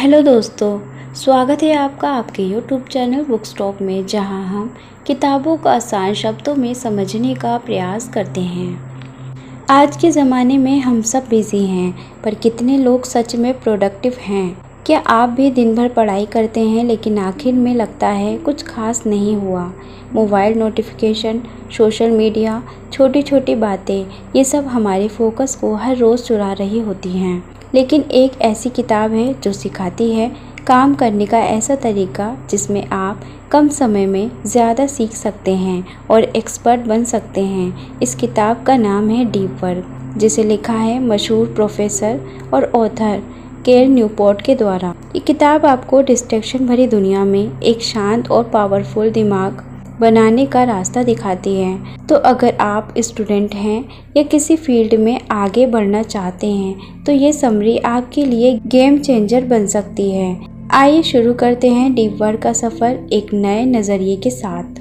Hello दोस्तों, स्वागत है आपका आपके यूट्यूब चैनल बुक स्टॉप में, जहां हम किताबों को आसान शब्दों में समझने का प्रयास करते हैं। आज के ज़माने में हम सब बिज़ी हैं, पर कितने लोग सच में प्रोडक्टिव हैं? क्या आप भी दिन भर पढ़ाई करते हैं लेकिन आखिर में लगता है कुछ खास नहीं हुआ? मोबाइल नोटिफिकेशन, सोशल मीडिया, छोटी छोटी बातें, ये सब हमारे फोकस को हर रोज़ चुरा रही होती हैं। लेकिन एक ऐसी किताब है जो सिखाती है काम करने का ऐसा तरीका जिसमें आप कम समय में ज़्यादा सीख सकते हैं और एक्सपर्ट बन सकते हैं। इस किताब का नाम है डीप वर्क, जिसे लिखा है मशहूर प्रोफेसर और ऑथर केल न्यूपोर्ट के द्वारा। ये किताब आपको डिस्ट्रैक्शन भरी दुनिया में एक शांत और पावरफुल दिमाग बनाने का रास्ता दिखाती है। तो अगर आप स्टूडेंट हैं या किसी फील्ड में आगे बढ़ना चाहते हैं तो ये समरी आपके लिए गेम चेंजर बन सकती है। आइए शुरू करते हैं डीप वर्क का सफ़र एक नए नज़रिए के साथ।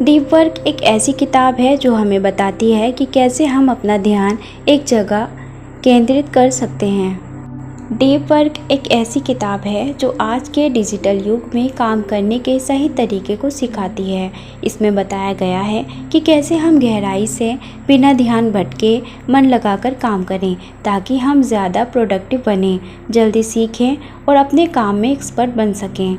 डीप वर्क एक ऐसी किताब है जो हमें बताती है कि कैसे हम अपना ध्यान एक जगह केंद्रित कर सकते हैं। डीप वर्क एक ऐसी किताब है जो आज के डिजिटल युग में काम करने के सही तरीके को सिखाती है। इसमें बताया गया है कि कैसे हम गहराई से बिना ध्यान भटके मन लगाकर काम करें ताकि हम ज़्यादा प्रोडक्टिव बनें, जल्दी सीखें और अपने काम में एक्सपर्ट बन सकें।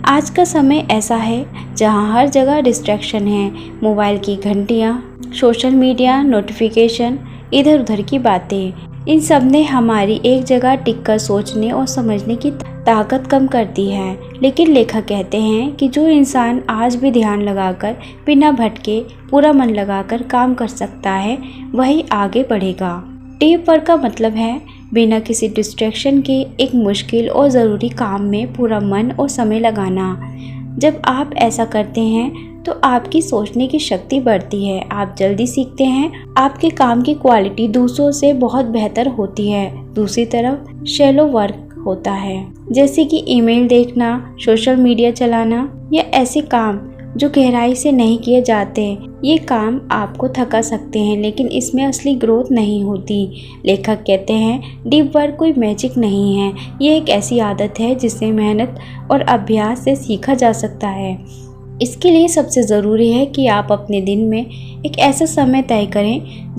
आज का समय ऐसा है जहां हर जगह डिस्ट्रैक्शन है। मोबाइल की घंटियां, सोशल मीडिया नोटिफिकेशन, इधर उधर की बातें, इन सब ने हमारी एक जगह टिककर सोचने और समझने की ताकत कम कर दी है। लेकिन लेखक कहते हैं कि जो इंसान आज भी ध्यान लगाकर बिना भटके पूरा मन लगाकर काम कर सकता है वही आगे बढ़ेगा। डीप वर्क का मतलब है बिना किसी डिस्ट्रैक्शन के एक मुश्किल और ज़रूरी काम में पूरा मन और समय लगाना। जब आप ऐसा करते हैं तो आपकी सोचने की शक्ति बढ़ती है, आप जल्दी सीखते हैं, आपके काम की क्वालिटी दूसरों से बहुत बेहतर होती है। दूसरी तरफ शैलो वर्क होता है, जैसे कि ईमेल देखना, सोशल मीडिया चलाना या ऐसे काम जो गहराई से नहीं किए जाते। ये काम आपको थका सकते हैं लेकिन इसमें असली ग्रोथ नहीं होती। लेखक कहते हैं डीप वर्क कोई मैजिक नहीं है, ये एक ऐसी आदत है जिसे मेहनत और अभ्यास से सीखा जा सकता है। इसके लिए सबसे ज़रूरी है कि आप अपने दिन में एक ऐसा समय तय करें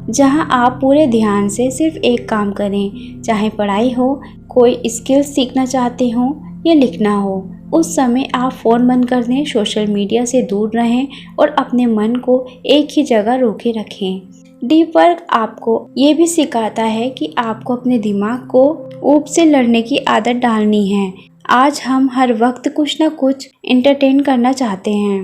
जहां आप पूरे ध्यान से सिर्फ एक काम करें, चाहे पढ़ाई हो, कोई स्किल सीखना चाहते हो या लिखना हो। उस समय आप फ़ोन बंद कर दें, सोशल मीडिया से दूर रहें और अपने मन को एक ही जगह रोके रखें। डीप वर्क आपको ये भी सिखाता है कि आपको अपने दिमाग को ऊब से लड़ने की आदत डालनी है। आज हम हर वक्त कुछ ना कुछ एंटरटेन करना चाहते हैं,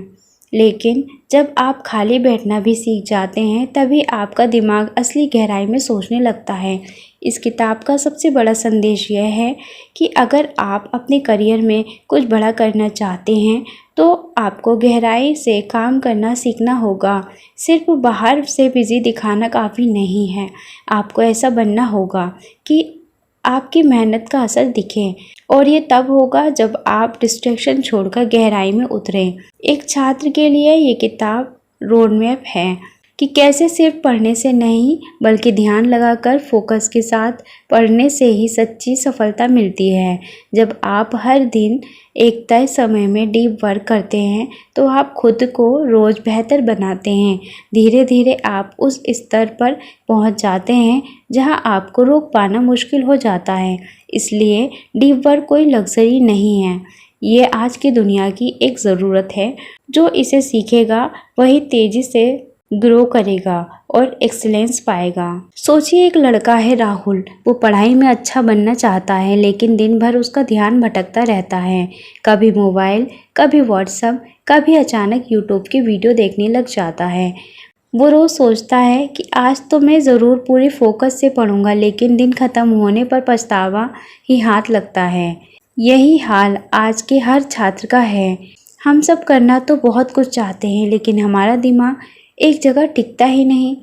लेकिन जब आप खाली बैठना भी सीख जाते हैं तभी आपका दिमाग असली गहराई में सोचने लगता है। इस किताब का सबसे बड़ा संदेश यह है कि अगर आप अपने करियर में कुछ बड़ा करना चाहते हैं तो आपको गहराई से काम करना सीखना होगा। सिर्फ बाहर से बिजी दिखाना काफ़ी नहीं है, आपको ऐसा बनना होगा कि आपकी मेहनत का असर दिखे, और ये तब होगा जब आप डिस्ट्रैक्शन छोड़कर गहराई में उतरें। एक छात्र के लिए ये किताब रोड मैप है कि कैसे सिर्फ पढ़ने से नहीं बल्कि ध्यान लगाकर फोकस के साथ पढ़ने से ही सच्ची सफलता मिलती है। जब आप हर दिन एक तय समय में डीप वर्क करते हैं तो आप खुद को रोज़ बेहतर बनाते हैं। धीरे धीरे आप उस स्तर पर पहुंच जाते हैं जहां आपको रोक पाना मुश्किल हो जाता है। इसलिए डीप वर्क कोई लग्जरी नहीं है, ये आज की दुनिया की एक ज़रूरत है। जो इसे सीखेगा वही तेज़ी से ग्रो करेगा और एक्सीलेंस पाएगा। सोचिए एक लड़का है राहुल, वो पढ़ाई में अच्छा बनना चाहता है लेकिन दिन भर उसका ध्यान भटकता रहता है। कभी मोबाइल, कभी व्हाट्सएप, कभी अचानक यूट्यूब की वीडियो देखने लग जाता है। वो रोज़ सोचता है कि आज तो मैं ज़रूर पूरी फोकस से पढ़ूंगा, लेकिन दिन ख़त्म होने पर पछतावा ही हाथ लगता है। यही हाल आज के हर छात्र का है। हम सब करना तो बहुत कुछ चाहते हैं लेकिन हमारा दिमाग एक जगह टिकता ही नहीं।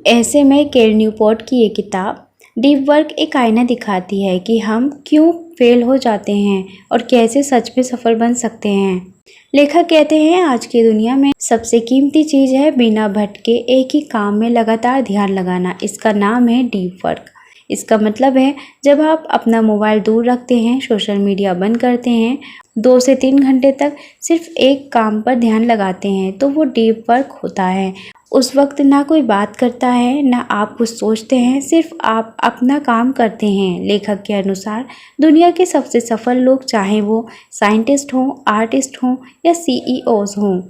ऐसे में केल न्यूपोर्ट की ये किताब डीप वर्क एक आईना दिखाती है कि हम क्यों फेल हो जाते हैं और कैसे सच में सफल बन सकते हैं। लेखक कहते हैं आज की दुनिया में सबसे कीमती चीज है बिना भटके एक ही काम में लगातार ध्यान लगाना। इसका नाम है डीप वर्क। इसका मतलब है जब आप अपना मोबाइल दूर रखते हैं, सोशल मीडिया बंद करते हैं, 2 से 3 घंटे तक सिर्फ एक काम पर ध्यान लगाते हैं तो वो डीप वर्क होता है। उस वक्त ना कोई बात करता है, ना आप कुछ सोचते हैं, सिर्फ आप अपना काम करते हैं। लेखक के अनुसार दुनिया के सबसे सफल लोग, चाहे वो साइंटिस्ट हों, आर्टिस्ट हों या सीईओज हों,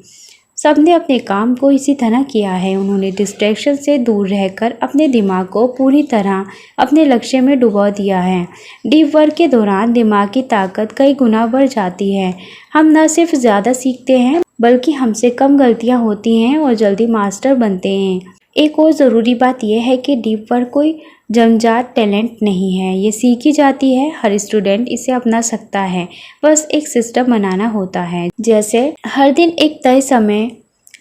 सबने अपने काम को इसी तरह किया है। उन्होंने डिस्ट्रैक्शन से दूर रहकर अपने दिमाग को पूरी तरह अपने लक्ष्य में डुबो दिया है। डीप वर्क के दौरान दिमाग की ताकत कई गुना बढ़ जाती है। हम न सिर्फ ज़्यादा सीखते हैं बल्कि हमसे कम गलतियां होती हैं और जल्दी मास्टर बनते हैं। एक और ज़रूरी बात यह है कि डीप वर्क कोई जन्मजात टैलेंट नहीं है, ये सीखी जाती है। हर स्टूडेंट इसे अपना सकता है, बस एक सिस्टम बनाना होता है। जैसे हर दिन एक तय समय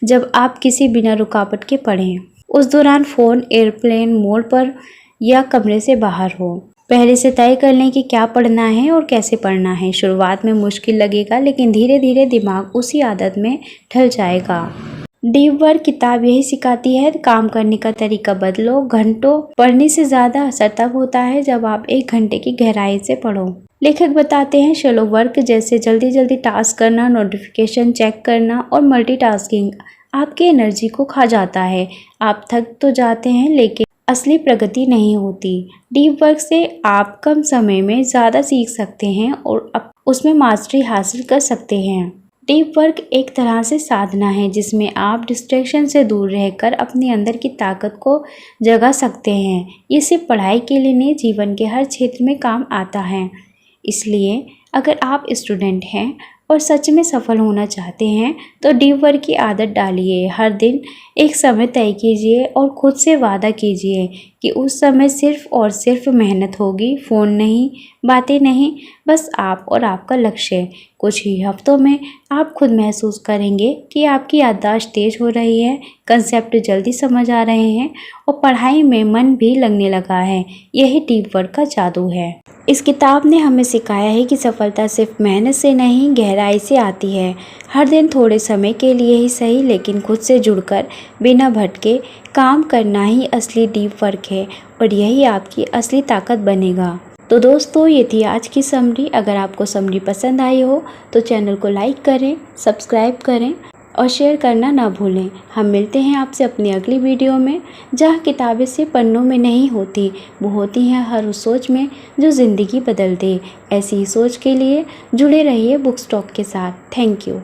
जब आप किसी बिना रुकावट के पढ़ें, उस दौरान फ़ोन एयरप्लेन मोड पर या कमरे से बाहर हो। पहले से तय कर लें कि क्या पढ़ना है और कैसे पढ़ना है। शुरुआत में मुश्किल लगेगा लेकिन धीरे धीरे दिमाग उसी आदत में ढल जाएगा। डीप वर्क किताब यही सिखाती है, काम करने का तरीका बदलो। घंटों पढ़ने से ज़्यादा असर तब होता है जब आप 1 घंटे की गहराई से पढ़ो। लेखक बताते हैं शैलो वर्क जैसे जल्दी जल्दी टास्क करना, नोटिफिकेशन चेक करना और मल्टीटास्किंग आपकी एनर्जी को खा जाता है। आप थक तो जाते हैं लेकिन असली प्रगति नहीं होती। डीप वर्क से आप कम समय में ज़्यादा सीख सकते हैं और उसमें मास्टरी हासिल कर सकते हैं। डीप वर्क एक तरह से साधना है जिसमें आप डिस्ट्रैक्शन से दूर रहकर अपने अंदर की ताकत को जगा सकते हैं। ये सिर्फ पढ़ाई के लिए नहीं, जीवन के हर क्षेत्र में काम आता है। इसलिए अगर आप स्टूडेंट हैं और सच में सफल होना चाहते हैं तो डीप वर्क की आदत डालिए। हर दिन एक समय तय कीजिए और खुद से वादा कीजिए कि उस समय सिर्फ और सिर्फ मेहनत होगी, फ़ोन नहीं, बातें नहीं, बस आप और आपका लक्ष्य। कुछ ही हफ्तों में आप खुद महसूस करेंगे कि आपकी याददाश्त तेज हो रही है, कंसेप्ट जल्दी समझ आ रहे हैं और पढ़ाई में मन भी लगने लगा है। यही डीप वर्क का जादू है। इस किताब ने हमें सिखाया है कि सफलता सिर्फ मेहनत से नहीं, गहराई से आती है। हर दिन थोड़े समय के लिए ही सही लेकिन खुद से जुड़कर बिना भटके काम करना ही असली डीप वर्क है और यही आपकी असली ताकत बनेगा। तो दोस्तों, ये थी आज की समरी। अगर आपको समरी पसंद आई हो तो चैनल को लाइक करें, सब्सक्राइब करें और शेयर करना ना भूलें। हम मिलते हैं आपसे अपनी अगली वीडियो में, जहां किताबें सिर्फ पन्नों में नहीं होती, वो होती हैं हर उस सोच में जो ज़िंदगी बदल दे। ऐसी ही सोच के लिए जुड़े रहिए बुक स्टॉक के साथ। Thank you.